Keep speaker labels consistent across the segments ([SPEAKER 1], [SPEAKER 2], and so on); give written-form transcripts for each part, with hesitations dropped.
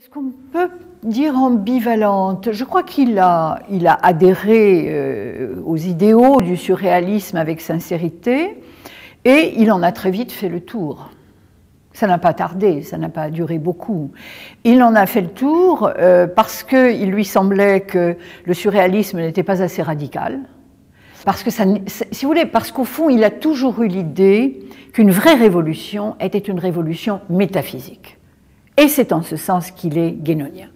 [SPEAKER 1] Ce qu'on peut dire ambivalente, je crois qu'il a adhéré aux idéaux du surréalisme avec sincérité et il en a très vite fait le tour. Ça n'a pas tardé, ça n'a pas duré beaucoup. Il en a fait le tour parce qu'il lui semblait que le surréalisme n'était pas assez radical. Parce que, si vous voulez, parce qu'au fond, il a toujours eu l'idée qu'une vraie révolution était une révolution métaphysique. Et c'est en ce sens qu'il est guénonien.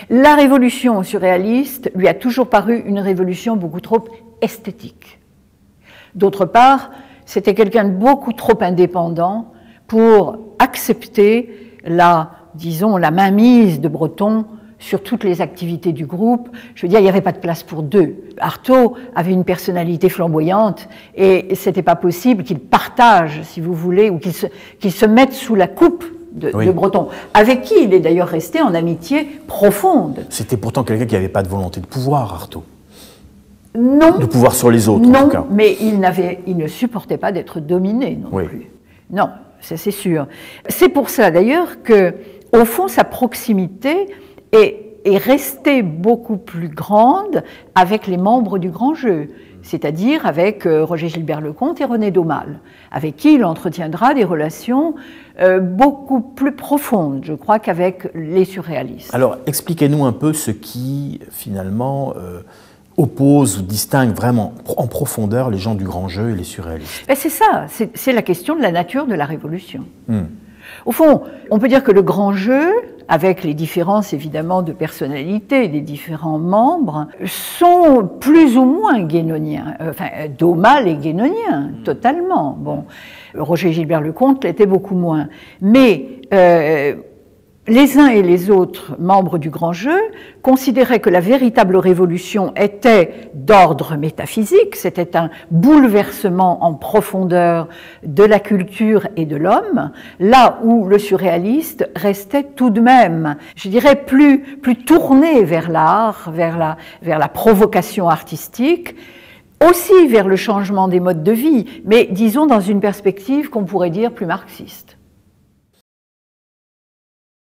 [SPEAKER 1] La révolution surréaliste lui a toujours paru une révolution beaucoup trop esthétique. D'autre part, c'était quelqu'un de beaucoup trop indépendant pour accepter disons, la mainmise de Breton sur toutes les activités du groupe. Je veux dire, il n'y avait pas de place pour deux. Artaud avait une personnalité flamboyante et c'était pas possible qu'il partage, si vous voulez, ou qu'il se mette sous la coupe de Breton, avec qui il est d'ailleurs resté en amitié profonde.
[SPEAKER 2] C'était pourtant quelqu'un qui n'avait pas de volonté de pouvoir, Artaud.
[SPEAKER 1] Non.
[SPEAKER 2] De pouvoir sur les autres,
[SPEAKER 1] non,
[SPEAKER 2] en tout cas.
[SPEAKER 1] Mais il ne supportait pas d'être dominé non plus. Non, ça c'est sûr. C'est pour ça d'ailleurs que, au fond, sa proximité est restée beaucoup plus grande avec les membres du grand jeu, c'est-à-dire avec Roger Gilbert-Lecomte et René Daumal, avec qui il entretiendra des relations beaucoup plus profondes, je crois, qu'avec les surréalistes.
[SPEAKER 2] Alors, expliquez-nous un peu ce qui, finalement, oppose ou distingue vraiment en profondeur les gens du grand jeu et les surréalistes.
[SPEAKER 1] C'est ça, c'est la question de la nature de la révolution. Au fond, on peut dire que le grand jeu, avec les différences évidemment de personnalité des différents membres, sont plus ou moins guénoniens. Enfin, Daumal est guénonien, totalement. Bon, Roger Gilbert-Lecomte l'était beaucoup moins. Mais les uns et les autres membres du grand jeu considéraient que la véritable révolution était d'ordre métaphysique, c'était un bouleversement en profondeur de la culture et de l'homme, là où le surréaliste restait tout de même, je dirais, plus tourné vers l'art, vers la provocation artistique, aussi vers le changement des modes de vie, mais disons dans une perspective qu'on pourrait dire plus marxiste.